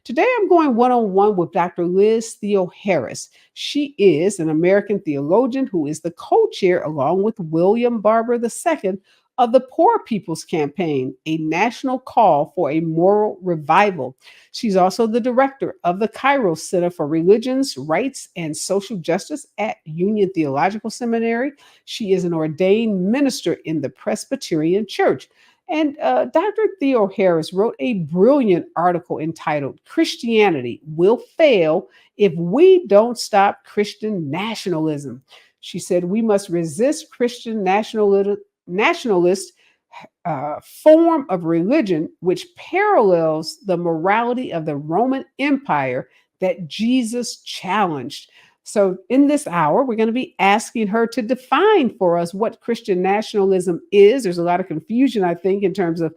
Today I'm going one-on-one with Dr. Liz Theoharis. She is an American theologian who is the co-chair, along with William Barber II, of the Poor People's Campaign, a national call for a moral revival. She's also the director of the Kairos Center for Religions, Rights, and Social Justice at Union Theological Seminary. She is an ordained minister in the Presbyterian Church. And Dr. Theoharis wrote a brilliant article entitled Christianity Will Fail If We Don't Stop Christian Nationalism. She said we must resist Christian nationalist form of religion which parallels the morality of the Roman Empire that Jesus challenged. So, in this hour, we're going to be asking her to define for us what Christian nationalism is. There's a lot of confusion, I think, in terms of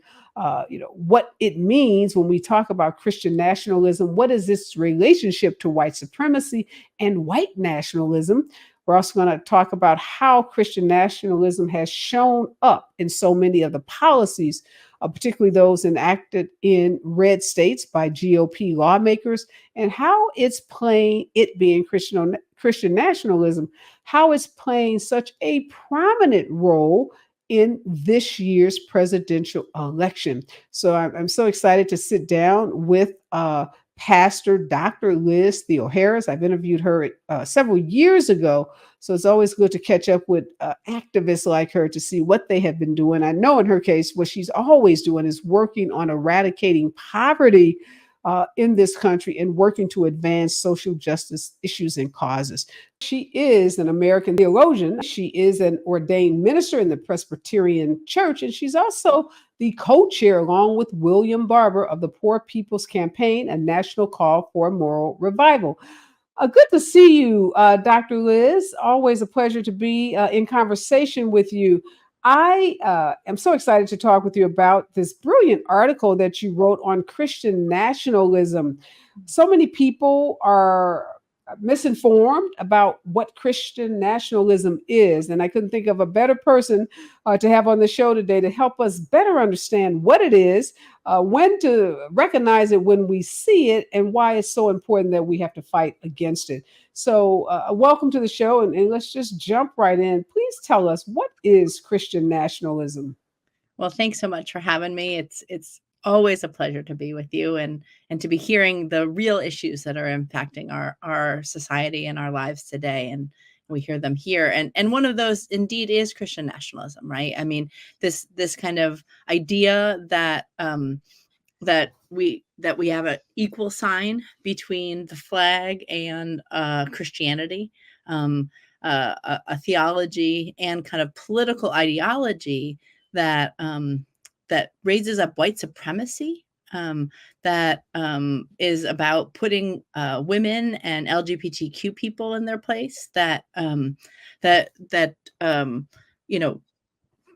what it means when we talk about Christian nationalism. What is this relationship to white supremacy and white nationalism? We're also going to talk about how Christian nationalism has shown up in so many of the policies, particularly those enacted in red states by GOP lawmakers, and how it's playing, it being Christian nationalism, how it's playing such a prominent role in this year's presidential election. So I'm so excited to sit down with Pastor Dr. Liz Theoharis. I've interviewed her several years ago, so it's always good to catch up with activists like her to see what they have been doing. I know in her case, what she's always doing is working on eradicating poverty in this country and working to advance social justice issues and causes. She is an American theologian. She is an ordained minister in the Presbyterian Church, and she's also the co-chair, along with William Barber, of the Poor People's Campaign, a national call for moral revival. Good to see you, Dr. Liz. Always a pleasure to be in conversation with you. I am so excited to talk with you about this brilliant article that you wrote on Christian nationalism. So many people are misinformed about what Christian nationalism is, and I couldn't think of a better person to have on the show today to help us better understand what it is, when to recognize it when we see it, and why it's so important that we have to fight against it. So welcome to the show, and let's just jump right in. Please tell us, what is Christian nationalism? Well, thanks so much for having me. It's always a pleasure to be with you and to be hearing the real issues that are impacting our society and our lives today. And we hear them here. And one of those indeed is Christian nationalism, right? I mean, this kind of idea that that we have an equal sign between the flag and Christianity, a theology and kind of political ideology that that raises up white supremacy, that is about putting women and LGBTQ people in their place, that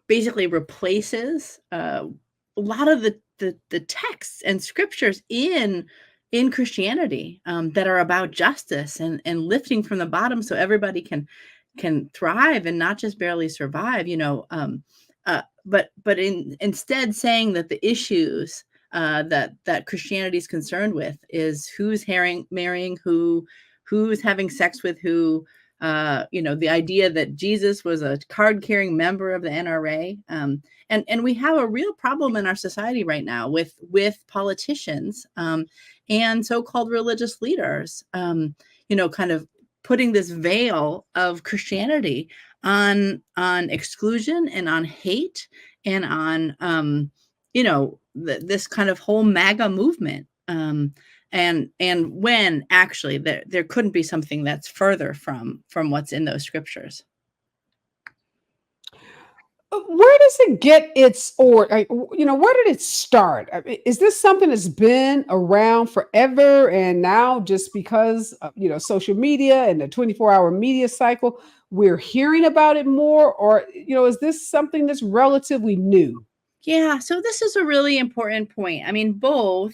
basically replaces a lot of the texts and scriptures in Christianity that are about justice and lifting from the bottom so everybody can thrive and not just barely survive, but instead saying that the issues that Christianity is concerned with is who's marrying who, who's having sex with who, the idea that Jesus was a card-carrying member of the NRA. And we have a real problem in our society right now with politicians and so-called religious leaders, kind of putting this veil of Christianity on exclusion and on hate and on, this kind of whole MAGA movement. And when actually there couldn't be something that's further from what's in those scriptures. Where does it get its, or where did it start? I mean, is this something that's been around forever, and now just because of, social media and the 24-hour media cycle, we're hearing about it more? Or is this something that's relatively new? Yeah, so this is a really important point. I mean, both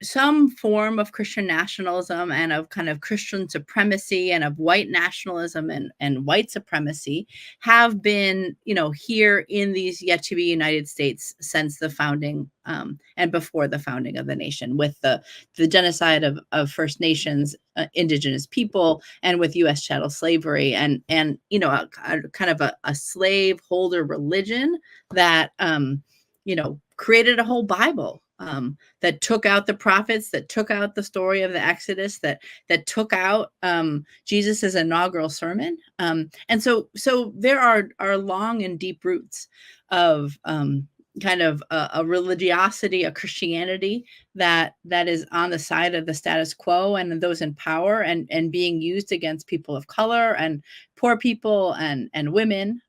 some form of Christian nationalism and of kind of Christian supremacy and of white nationalism and white supremacy have been, here in these yet to be United States since the founding, and before the founding of the nation, with the genocide of First Nations, indigenous people, and with U.S. chattel slavery, and kind of a slaveholder religion that created a whole Bible, that took out the prophets, that took out the story of the Exodus, that took out Jesus's inaugural sermon, and so there are long and deep roots of kind of a religiosity, a Christianity that is on the side of the status quo and those in power, and being used against people of color and poor people and women,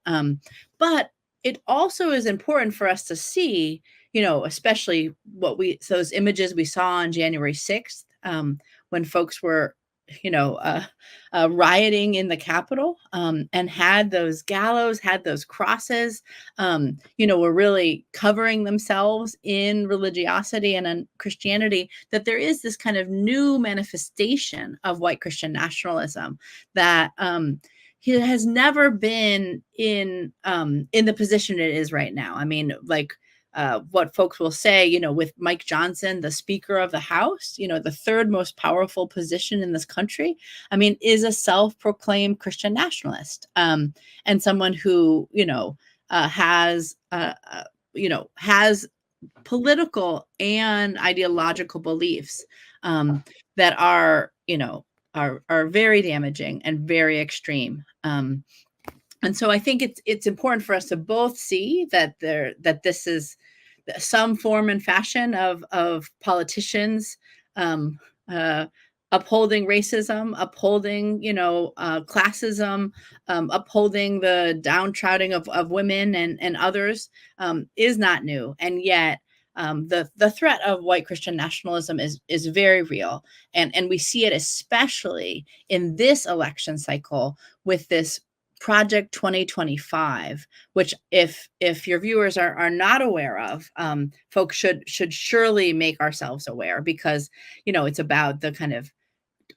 but it also is important for us to see, especially those images we saw on January 6th, when folks were, rioting in the Capitol, and had those gallows, had those crosses, were really covering themselves in religiosity and in Christianity, that there is this kind of new manifestation of white Christian nationalism that he has never been in the position it is right now. I mean, like, what folks will say, with Mike Johnson, the Speaker of the House, the third most powerful position in this country, I mean, is a self-proclaimed Christian nationalist, and someone who, has political and ideological beliefs that are very damaging and very extreme. And so I think it's important for us to both see that this is some form and fashion of politicians upholding racism, upholding classism, upholding the downtrodden of women and others, is not new, and yet the threat of white Christian nationalism is very real, and we see it especially in this election cycle with this Project 2025, which if your viewers are not aware of, folks should surely make ourselves aware, because it's about the kind of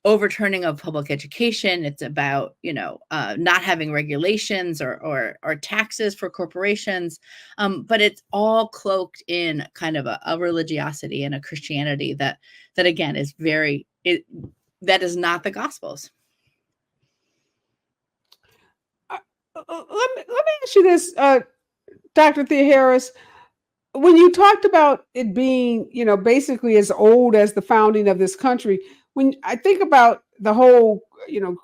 overturning of public education. It's about not having regulations or taxes for corporations, but it's all cloaked in kind of a religiosity and a Christianity that again is that is not the Gospels. Let me ask you this, Dr. Theoharis. When you talked about it being, basically as old as the founding of this country, when I think about the whole,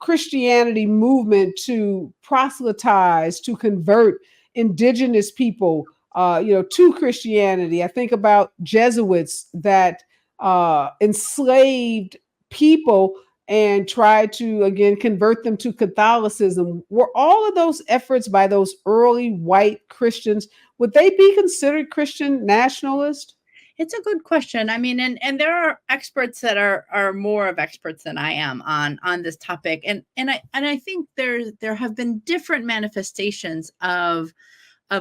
Christianity movement to proselytize, to convert indigenous people, to Christianity, I think about Jesuits that enslaved people and try to again convert them to Catholicism. Were all of those efforts by those early white Christians, would they be considered Christian nationalist? It's a good question. I mean, and there are experts that are more of experts than I am on this topic, and I think there have been different manifestations of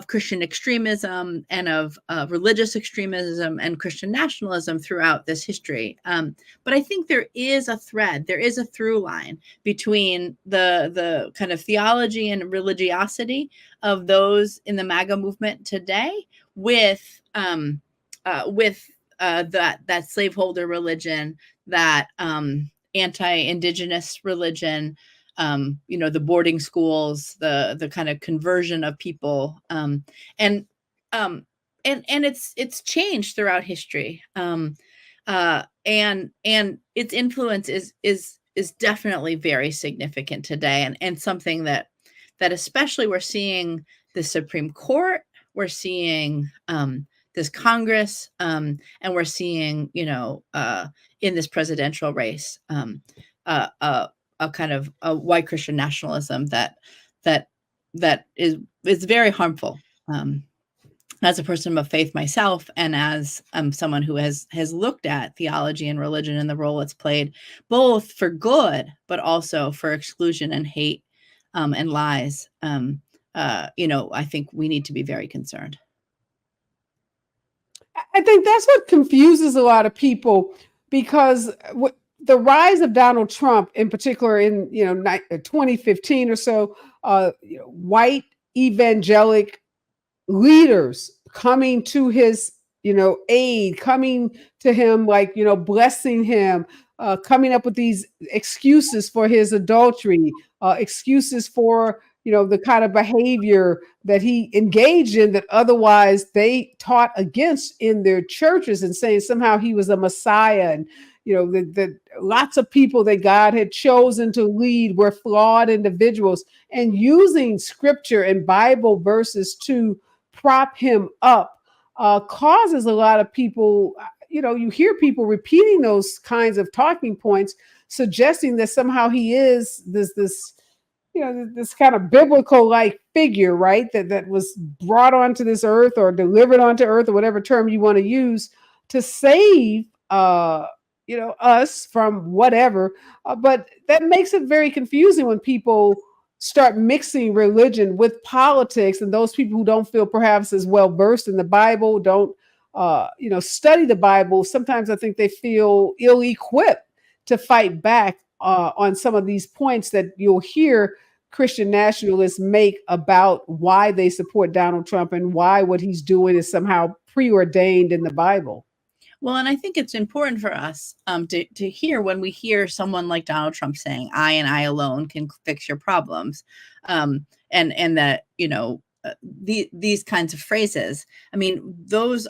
Christian extremism and of religious extremism and Christian nationalism throughout this history. But I think there is a thread, there is a through line between the kind of theology and religiosity of those in the MAGA movement today with that slaveholder religion, that anti-indigenous religion, the boarding schools, the kind of conversion of people, and it's changed throughout history, and its influence is definitely very significant today, and something that especially we're seeing the Supreme Court, we're seeing this Congress, and we're seeing in this presidential race, a kind of a white Christian nationalism that is very harmful. As a person of faith myself, and as someone who has looked at theology and religion and the role it's played, both for good but also for exclusion and hate, and lies, I think we need to be very concerned. I think that's what confuses a lot of people. because the rise of Donald Trump, in particular, in 2015 or so, white evangelic leaders coming to his aid, coming to him, like, blessing him, coming up with these excuses for his adultery, excuses for the kind of behavior that he engaged in that otherwise they taught against in their churches, and saying somehow he was a messiah, and that lots of people that God had chosen to lead were flawed individuals, and using scripture and Bible verses to prop him up, causes a lot of people, you hear people repeating those kinds of talking points, suggesting that somehow he is this kind of biblical like figure, right? That was brought onto this earth, or delivered onto earth, or whatever term you want to use, to save us from whatever. But that makes it very confusing when people start mixing religion with politics, and those people who don't feel perhaps as well versed in the Bible, don't study the Bible. Sometimes I think they feel ill-equipped to fight back on some of these points that you'll hear Christian nationalists make about why they support Donald Trump, and why what he's doing is somehow preordained in the Bible. Well, and I think it's important for us to hear, when we hear someone like Donald Trump saying, "I and I alone can fix your problems," and that these kinds of phrases. I mean, those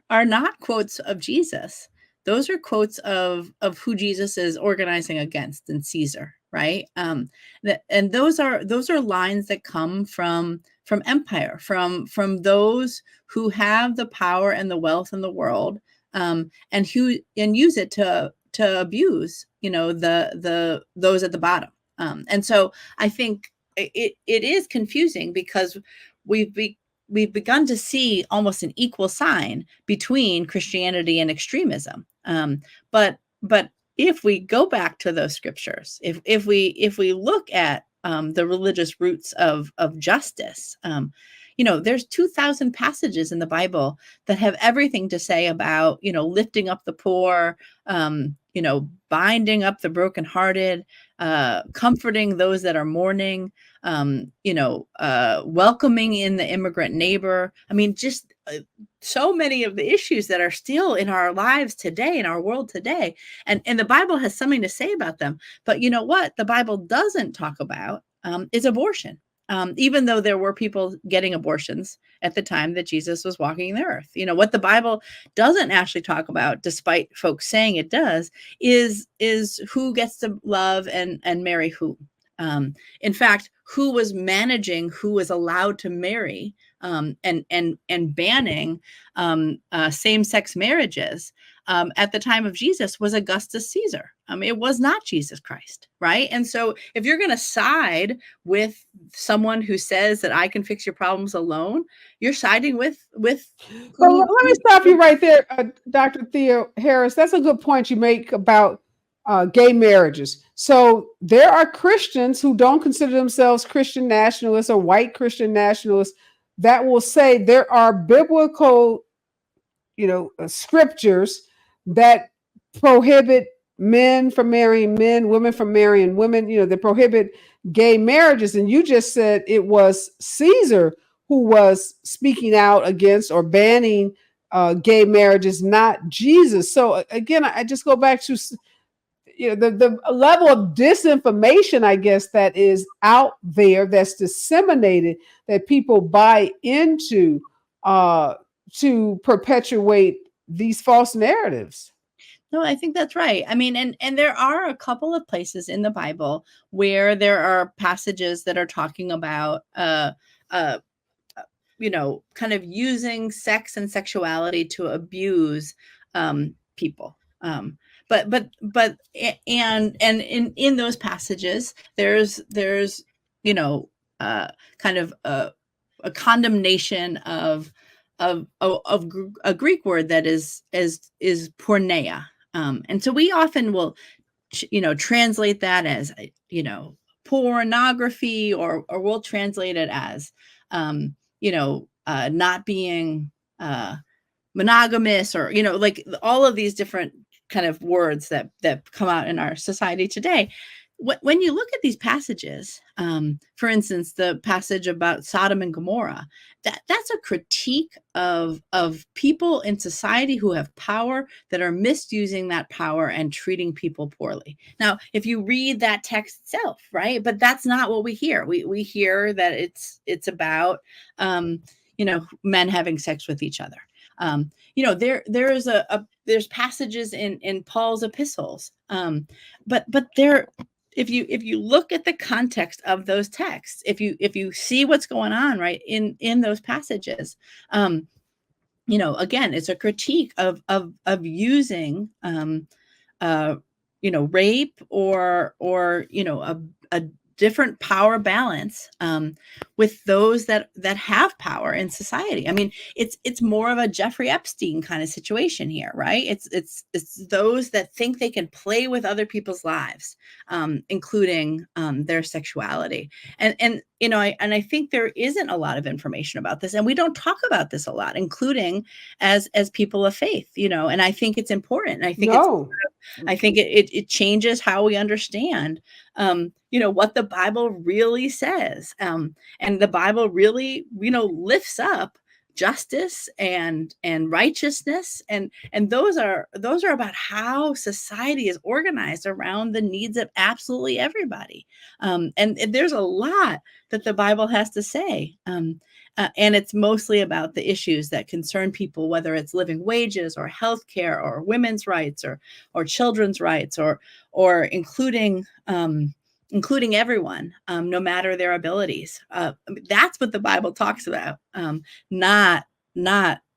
are not quotes of Jesus. Those are quotes of who Jesus is organizing against, and Caesar, right? And those are lines that come from empire, from those who have the power and the wealth in the world, and use it to abuse those at the bottom. And so I think it is confusing, because we've begun to see almost an equal sign between Christianity and extremism. But if we go back to those scriptures, if we look at the religious roots of justice, there's 2,000 passages in the Bible that have everything to say about lifting up the poor, binding up the brokenhearted, comforting those that are mourning, welcoming in the immigrant neighbor. I mean, just so many of the issues that are still in our lives today, in our world today, and the Bible has something to say about them. But you know what the Bible doesn't talk about is abortion. Even though there were people getting abortions at the time that Jesus was walking the earth. What the Bible doesn't actually talk about, despite folks saying it does, is who gets to love and marry who. In fact, who was managing who was allowed to marry, and banning same-sex marriages at the time of Jesus was Augustus Caesar. It was not Jesus Christ, right? And so if you're going to side with someone who says that I can fix your problems alone, you're siding with Well, let me stop you right there, Dr. Theoharis. That's a good point you make about gay marriages. So there are Christians who don't consider themselves Christian nationalists or white Christian nationalists that will say there are biblical, scriptures that prohibit men from marrying men, women from marrying women, that prohibit gay marriages. And you just said it was Caesar who was speaking out against or banning gay marriages, not Jesus. So again, I just go back to the level of disinformation, I guess, that is out there, that's disseminated, that people buy into to perpetuate these false narratives. No, I think that's right. I mean, and there are a couple of places in the Bible where there are passages that are talking about kind of using sex and sexuality to abuse people. But and in those passages, there's kind of a condemnation of a Greek word that is porneia. And so we often will, translate that as, pornography, or we'll translate it as, not being monogamous, or, like all of these different kind of words that come out in our society today. When you look at these passages, for instance, the passage about Sodom and Gomorrah, that's a critique of people in society who have power that are misusing that power and treating people poorly. Now, if you read that text itself, right, but that's not what we hear. We hear that it's about men having sex with each other. There's passages in Paul's epistles, but there, if you look at the context of those texts, if you see what's going on right in those passages, again, it's a critique of using rape or a different power balance with those that have power in society. I mean, it's more of a Jeffrey Epstein kind of situation here, right? It's those that think they can play with other people's lives, including their sexuality. And I think there isn't a lot of information about this, and we don't talk about this a lot, including as people of faith. And I think it's important. I think it changes how we understand what the Bible really says. And the Bible really, lifts up justice and righteousness. And those are about how society is organized around the needs of absolutely everybody. And there's a lot that the Bible has to say. And it's mostly about the issues that concern people, whether it's living wages or healthcare or women's rights or children's rights or including everyone, no matter their abilities. That's what the Bible talks about, not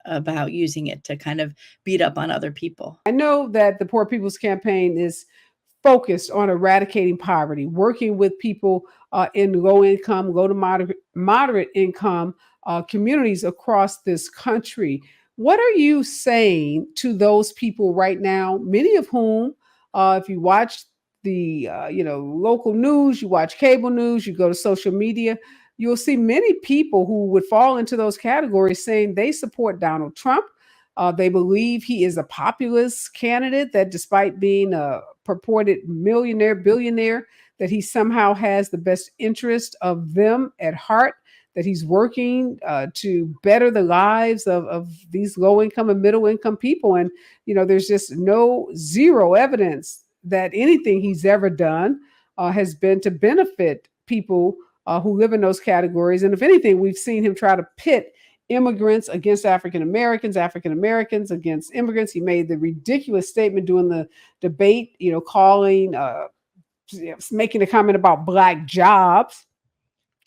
about using it to kind of beat up on other people. I know that the Poor People's Campaign is focused on eradicating poverty, working with people in low income, low to moderate income communities across this country. What are you saying to those people right now, many of whom, if you watch the local news, you watch cable news, you go to social media, you'll see many people who would fall into those categories saying they support Donald Trump. They believe he is a populist candidate, that despite being a purported millionaire, billionaire, that he somehow has the best interest of them at heart, that he's working to better the lives of these low income and middle income people. And, there's just zero evidence that anything he's ever done has been to benefit people who live in those categories. And if anything, we've seen him try to pit immigrants against African Americans against immigrants. He made the ridiculous statement during the debate, calling, making a comment about Black jobs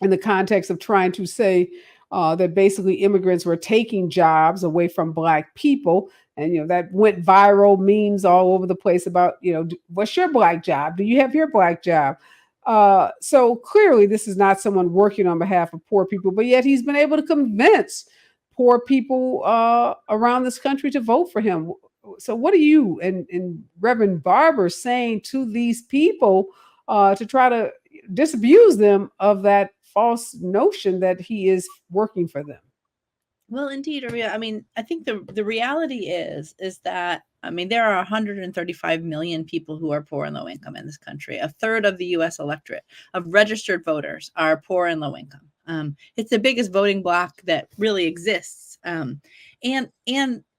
in the context of trying to say that basically immigrants were taking jobs away from Black people. And, that went viral, memes all over the place about, what's your Black job? Do you have your Black job? So clearly this is not someone working on behalf of poor people, but yet he's been able to convince poor people around this country to vote for him. So what are you and Reverend Barber saying to these people to try to disabuse them of that false notion that he is working for them? Well, indeed, Areva. I mean, I think the reality is that, there are 135 million people who are poor and low income in this country. A third of the U.S. electorate of registered voters are poor and low income. It's the biggest voting bloc that really exists. And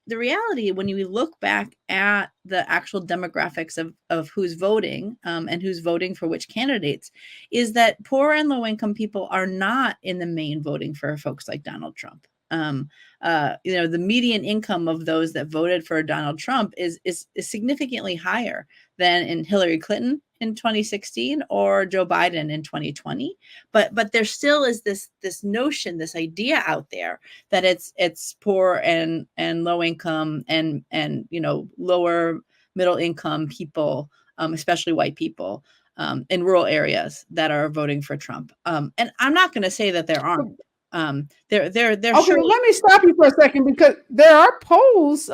the reality, when you look back at the actual demographics of who's voting and who's voting for which candidates, is that poor and low income people are not in the main voting for folks like Donald Trump. The median income of those that voted for Donald Trump is significantly higher than in Hillary Clinton in 2016 or Joe Biden in 2020. But there still is this notion, this idea out there that it's poor and low income and lower middle income people, especially white people, in rural areas that are voting for Trump. And I'm not going to say that there aren't. They're okay, surely... let me stop you for a second, because there are polls,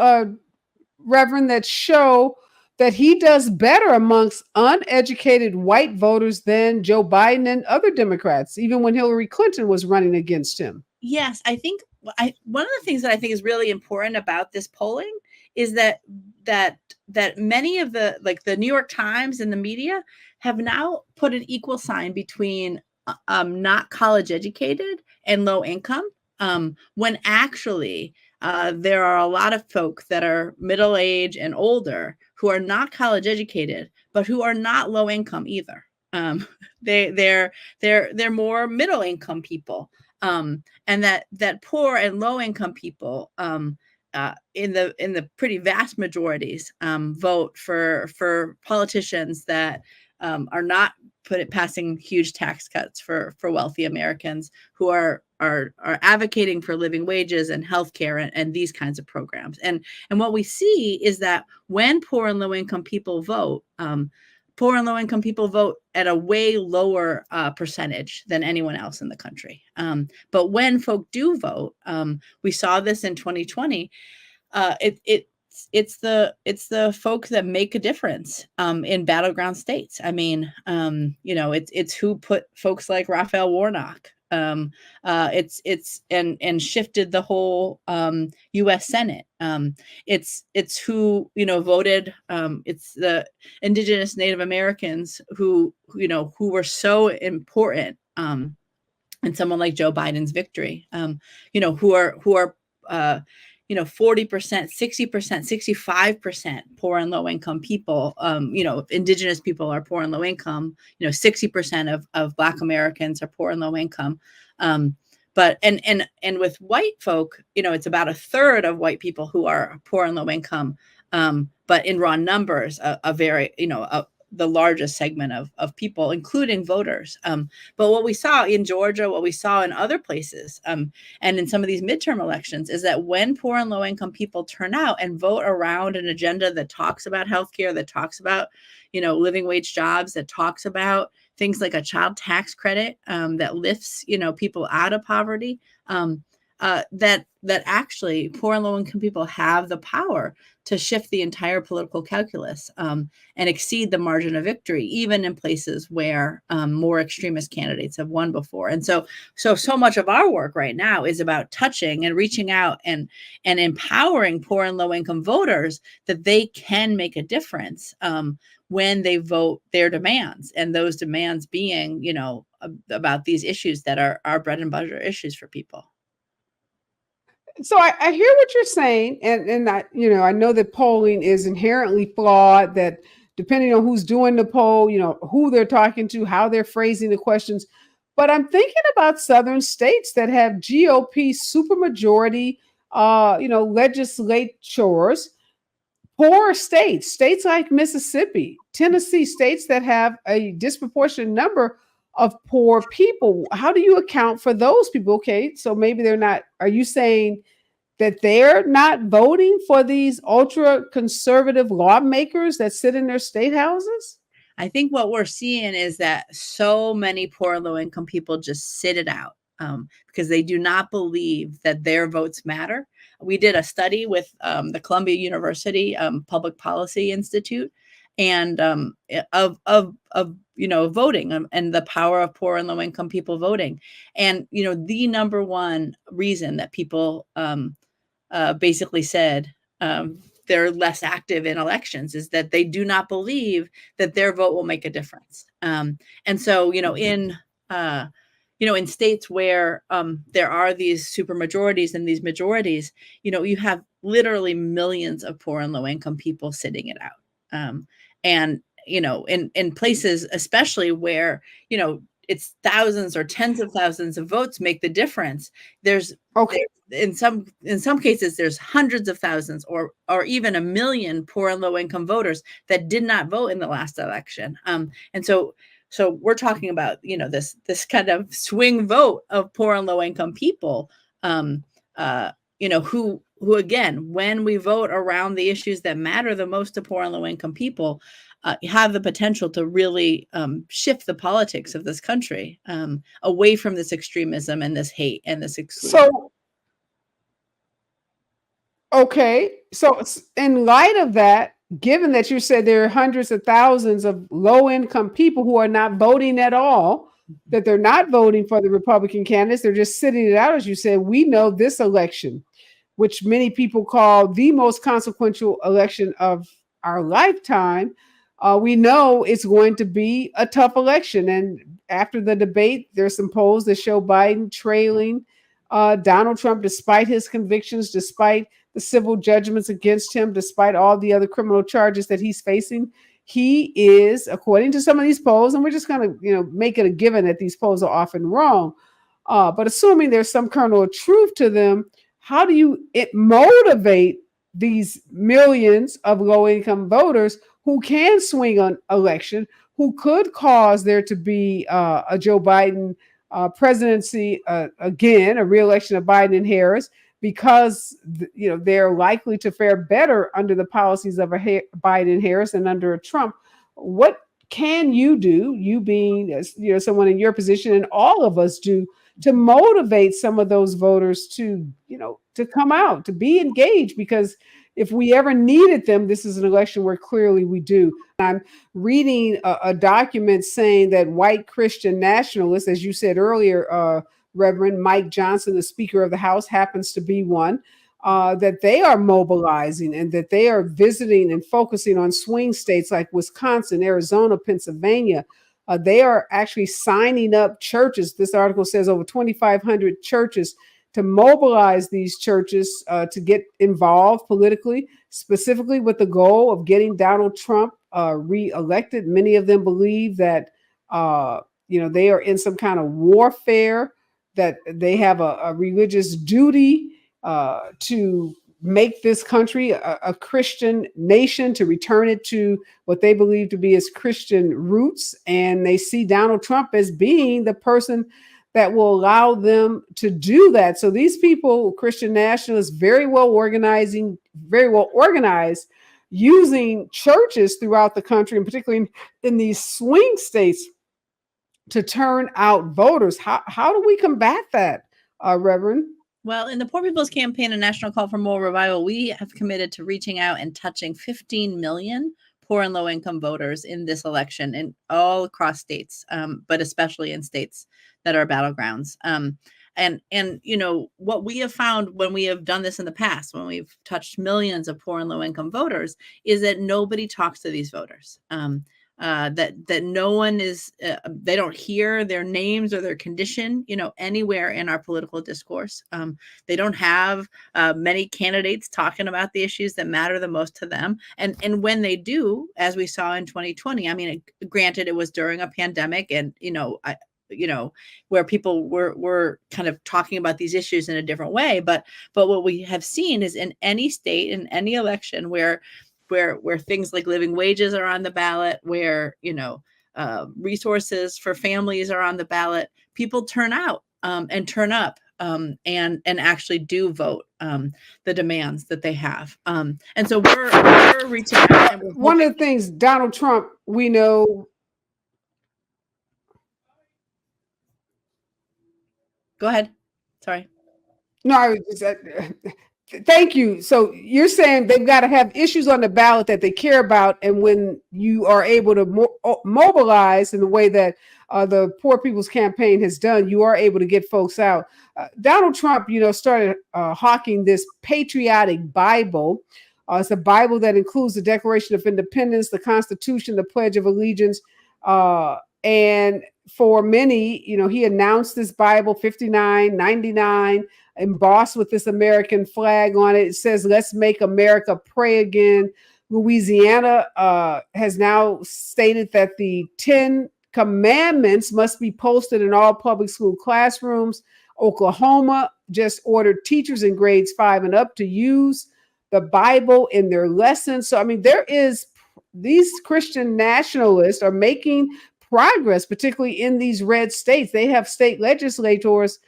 Reverend, that show that he does better amongst uneducated white voters than Joe Biden and other Democrats, even when Hillary Clinton was running against him. Yes, I think one of the things that I think is really important about this polling is that many of the, like the New York Times and the media have now put an equal sign between not college educated and low income, when actually there are a lot of folk that are middle age and older who are not college educated, but who are not low income either. They're more middle income people, and that poor and low income people, in the pretty vast majorities, vote for politicians that are not passing huge tax cuts for wealthy Americans, who are advocating for living wages and healthcare and these kinds of programs. And what we see is that when poor and low income people vote, poor and low income people vote at a way lower percentage than anyone else in the country. But when folk do vote, we saw this in 2020. It's the folks that make a difference in battleground states. I mean, it's who put folks like Raphael Warnock. It's and shifted the whole U.S. Senate. It's who voted. It's the Indigenous Native Americans who were so important. And someone like Joe Biden's victory. Who are 40%, 60%, 65% poor and low income people. Indigenous people are poor and low income. 60% of Black Americans are poor and low income. But with white folk, it's about a third of white people who are poor and low income. But in raw numbers, a very, the largest segment of people, including voters. But what we saw in Georgia, what we saw in other places, and in some of these midterm elections, is that when poor and low income people turn out and vote around an agenda that talks about healthcare, that talks about, living wage jobs, that talks about things like a child tax credit, that lifts, people out of poverty, that actually poor and low income people have the power to shift the entire political calculus, and exceed the margin of victory, even in places where more extremist candidates have won before. And so much of our work right now is about touching and reaching out and empowering poor and low income voters that they can make a difference when they vote their demands, and those demands being, about these issues that are our bread and butter issues for people. So I hear what you're saying, and I know that polling is inherently flawed, that depending on who's doing the poll, who they're talking to, how they're phrasing the questions. But I'm thinking about southern states that have GOP supermajority, legislatures. Poor states like Mississippi, Tennessee, states that have a disproportionate number of poor people. How do you account for those people? Okay, so maybe they're not. Are you saying that they're not voting for these ultra conservative lawmakers that sit in their state houses? I think what we're seeing is that so many poor low income people just sit it out, because they do not believe that their votes matter. We did a study with the Columbia University Public Policy Institute, and of voting, and the power of poor and low income people voting. And the number one reason that people basically said they're less active in elections is that they do not believe that their vote will make a difference. And so in states where there are these super majorities and these majorities, you have literally millions of poor and low income people sitting it out. And in places, especially where it's thousands or tens of thousands of votes make the difference. There's in some cases there's hundreds of thousands or even 1 million poor and low income voters that did not vote in the last election. And so we're talking about this kind of swing vote of poor and low income people, who again, when we vote around the issues that matter the most to poor and low income people, have the potential to really shift the politics of this country away from this extremism and this hate and this exclusion. So in light of that, given that you said there are hundreds of thousands of low-income people who are not voting at all, that they're not voting for the Republican candidates, they're just sitting it out, as you said, we know this election, which many people call the most consequential election of our lifetime, we know it's going to be a tough election. And after the debate, there's some polls that show Biden trailing Donald Trump, despite his convictions, despite the civil judgments against him, despite all the other criminal charges that he's facing. He is, according to some of these polls, and we're just going to, make it a given that these polls are often wrong. But assuming there's some kernel of truth to them, how do you motivate these millions of low-income voters who can swing an election, who could cause there to be a Joe Biden presidency again, a reelection of Biden and Harris, because they're likely to fare better under the policies of a Biden and Harris and under a Trump? What can you do, you being someone in your position, and all of us do, to motivate some of those voters to come out, to be engaged? Because if we ever needed them, this is an election where clearly we do. I'm reading a document saying that white Christian nationalists, as you said earlier, Reverend Mike Johnson, the Speaker of the House, happens to be one, that they are mobilizing and that they are visiting and focusing on swing states like Wisconsin, Arizona, Pennsylvania. They are actually signing up churches. This article says over 2,500 churches, to mobilize these churches to get involved politically, specifically with the goal of getting Donald Trump reelected. Many of them believe that they are in some kind of warfare, that they have a religious duty to make this country a Christian nation, to return it to what they believe to be its Christian roots. And they see Donald Trump as being the person that will allow them to do that. So these people, Christian nationalists, very well organized, using churches throughout the country, and particularly in these swing states, to turn out voters. How do we combat that, Reverend? Well, in the Poor People's Campaign, a national call for moral revival, we have committed to reaching out and touching 15 million poor and low-income voters in this election, and all across states, but especially in states that are battlegrounds. And what we have found when we have done this in the past, when we've touched millions of poor and low-income voters, is that nobody talks to these voters. That no one is, they don't hear their names or their condition, anywhere in our political discourse. They don't have many candidates talking about the issues that matter the most to them. And when they do, as we saw in 2020, I mean, granted, it was during a pandemic, and, where people were kind of talking about these issues in a different way. But what we have seen is, in any state, in any election where things like living wages are on the ballot, where, resources for families are on the ballot, people turn out and turn up and actually do vote the demands that they have. And so we're reaching out. And one of the things, Donald Trump, we know. Go ahead. Sorry. No, thank you. So you're saying they've got to have issues on the ballot that they care about, and when you are able to mobilize in the way that the Poor People's Campaign has done, you are able to get folks out. Donald Trump, started hawking this patriotic Bible. It's a Bible that includes the Declaration of Independence, the Constitution, the Pledge of Allegiance, and for many, he announced this Bible, 59.99, embossed with this American flag on it. It says, "Let's make America pray again." Louisiana has now stated that the 10 commandments must be posted in all public school classrooms. Oklahoma just ordered teachers in grades 5 and up to use the Bible in their lessons. So, I mean, these Christian nationalists are making progress, particularly in these red states. They have state legislators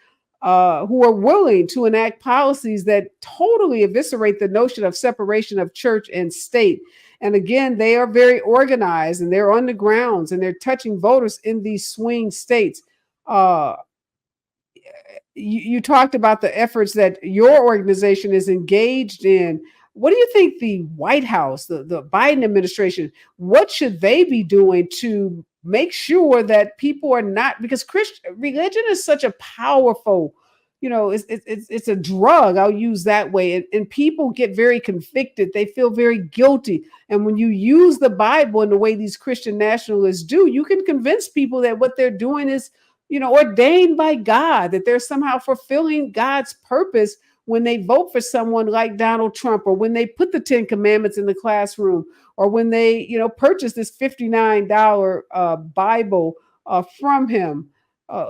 who are willing to enact policies that totally eviscerate the notion of separation of church and state. And again, they are very organized, and they're on the grounds, and they're touching voters in these swing states. You talked about the efforts that your organization is engaged in. What do you think the White House, the Biden administration, what should they be doing to make sure that people are not, because religion is such a powerful it's a drug. I'll use that way. And people get very convicted. They feel very guilty. And when you use the Bible in the way these Christian nationalists do, you can convince people that what they're doing is, ordained by God, that they're somehow fulfilling God's purpose when they vote for someone like Donald Trump, or when they put the 10 commandments in the classroom, or when they, purchase this $59 Bible from him.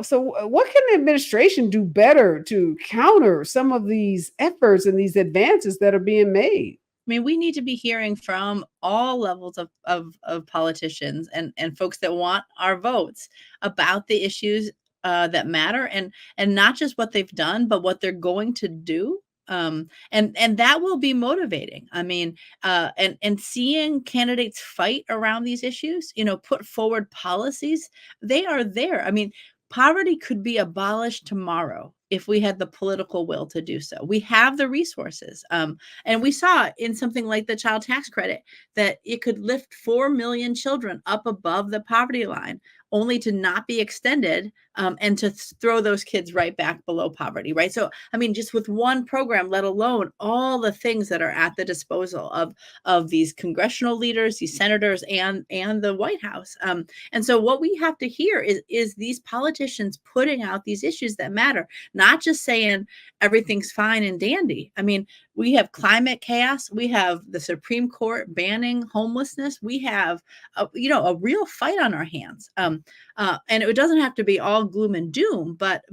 So what can the administration do better to counter some of these efforts and these advances that are being made? I mean, we need to be hearing from all levels of politicians and folks that want our votes about the issues that matter, and not just what they've done, but what they're going to do. And that will be motivating. I mean, and seeing candidates fight around these issues, put forward policies, they are there. I mean, poverty could be abolished tomorrow if we had the political will to do so. We have the resources. And we saw in something like the child tax credit that it could lift 4 million children up above the poverty line, only to not be extended, and to throw those kids right back below poverty, right? So, I mean, just with one program, let alone all the things that are at the disposal of these congressional leaders, these senators, and the White House. And so what we have to hear is these politicians putting out these issues that matter, not just saying everything's fine and dandy. I mean, we have climate chaos. We have the Supreme Court banning homelessness. We have, a real fight on our hands. And it doesn't have to be all gloom and doom, but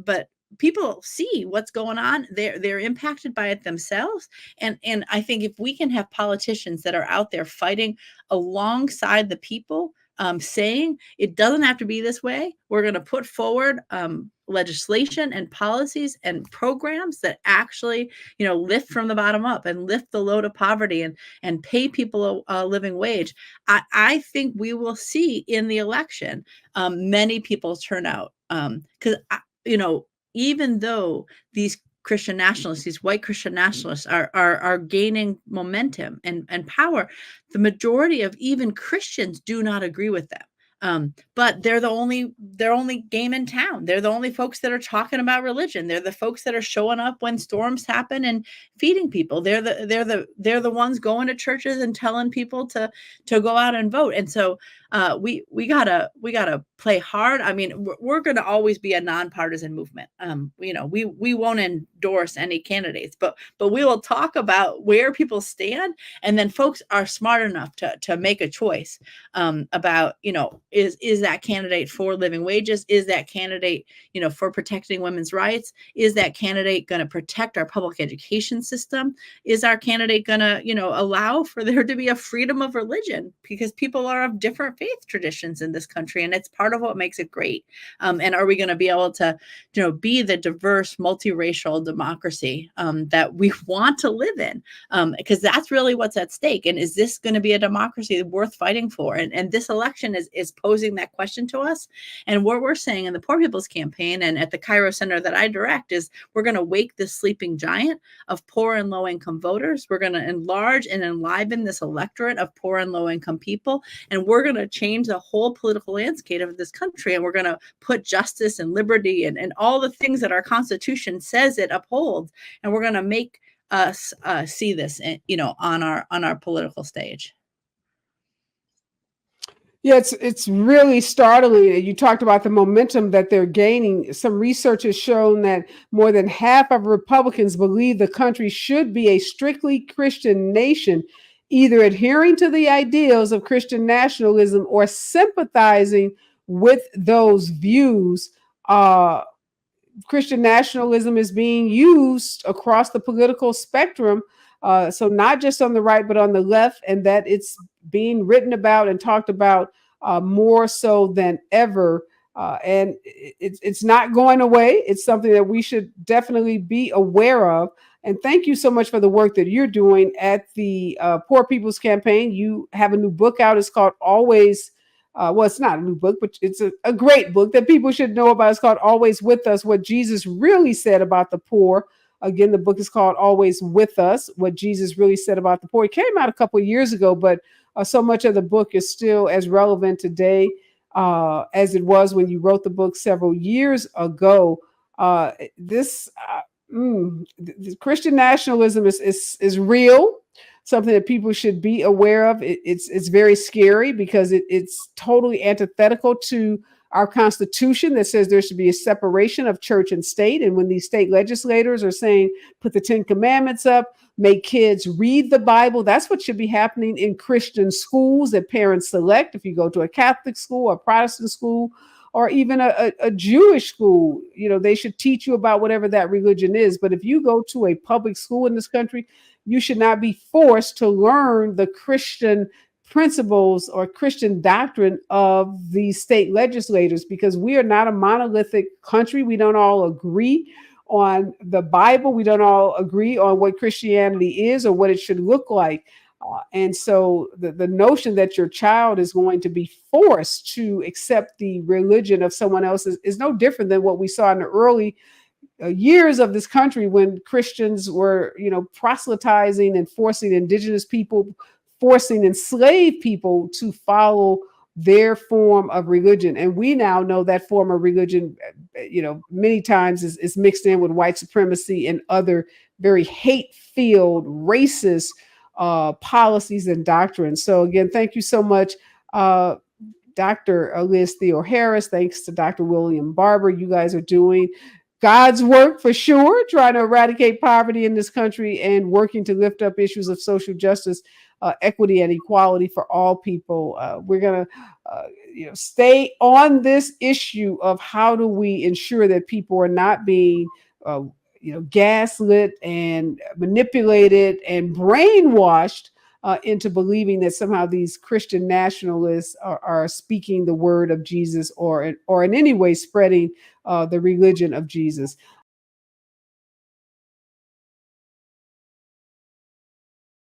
people see what's going on. They're impacted by it themselves. And I think if we can have politicians that are out there fighting alongside the people, saying it doesn't have to be this way. We're going to put forward legislation and policies and programs that actually, lift from the bottom up and lift the load of poverty and pay people a living wage. I think we will see in the election many people turn out, because even though these Christian nationalists, these white Christian nationalists are gaining momentum and power, the majority of even Christians do not agree with them. But they're the only game in town. They're the only folks that are talking about religion. They're the folks that are showing up when storms happen and feeding people. They're the ones going to churches and telling people to go out and vote. And so we gotta play hard. I mean, we're going to always be a nonpartisan movement. We won't endorse any candidates, but we will talk about where people stand, and then folks are smart enough to make a choice about, is that candidate for living wages? Is that candidate, for protecting women's rights? Is that candidate going to protect our public education system? Is our candidate going to, allow for there to be a freedom of religion? Because people are of different faith traditions in this country, and it's part of what makes it great. And are we going to be able to, be the diverse, multiracial democracy that we want to live in? Because that's really what's at stake. And is this going to be a democracy worth fighting for? And this election is posing that question to us. And what we're saying in the Poor People's Campaign and at the Kairos Center that I direct is we're going to wake this sleeping giant of poor and low income voters. We're going to enlarge and enliven this electorate of poor and low income people. And we're going to change the whole political landscape of this country. And we're going to put justice and liberty and all the things that our Constitution says it upholds. And we're going to make us see this, on our political stage. Yeah, it's really startling. You talked about the momentum that they're gaining. Some research has shown that more than half of Republicans believe the country should be a strictly Christian nation, either adhering to the ideals of Christian nationalism or sympathizing with those views. Christian nationalism is being used across the political spectrum. So not just on the right, but on the left, and that it's being written about and talked about more so than ever. And it's not going away. It's something that we should definitely be aware of. And thank you so much for the work that you're doing at the Poor People's Campaign. You have a new book out. It's called Always. Well, it's not a new book, but it's a great book that people should know about. It's called Always With Us, What Jesus Really Said About the Poor. Again, the book is called Always With Us, What Jesus Really Said About the Poor. It came out a couple of years ago, but so much of the book is still as relevant today as it was when you wrote the book several years ago. This Christian nationalism is real, something that people should be aware of. It's very scary because it's totally antithetical to our Constitution that says there should be a separation of church and state. And when these state legislators are saying put the Ten Commandments up, make kids read the Bible, that's what should be happening in Christian schools that parents select. If you go to a Catholic school, a Protestant school, or even a Jewish school, they should teach you about whatever that religion is. But if you go to a public school in this country, you should not be forced to learn the Christian principles or Christian doctrine of the state legislators, because we are not a monolithic country. We don't all agree on the Bible. We don't all agree on what Christianity is or what it should look like. And so the notion that your child is going to be forced to accept the religion of someone else is no different than what we saw in the early years of this country when Christians were, proselytizing and forcing indigenous people, forcing enslaved people to follow their form of religion. And we now know that form of religion, many times is mixed in with white supremacy and other very hate-filled, racist policies and doctrines. So again, thank you so much, Dr. Liz Theoharis. Thanks to Dr. William Barber. You guys are doing God's work for sure, trying to eradicate poverty in this country and working to lift up issues of social justice, equity, and equality for all people. We're going to stay on this issue of how do we ensure that people are not being gaslit and manipulated and brainwashed into believing that somehow these Christian nationalists are speaking the word of Jesus or in any way spreading the religion of Jesus.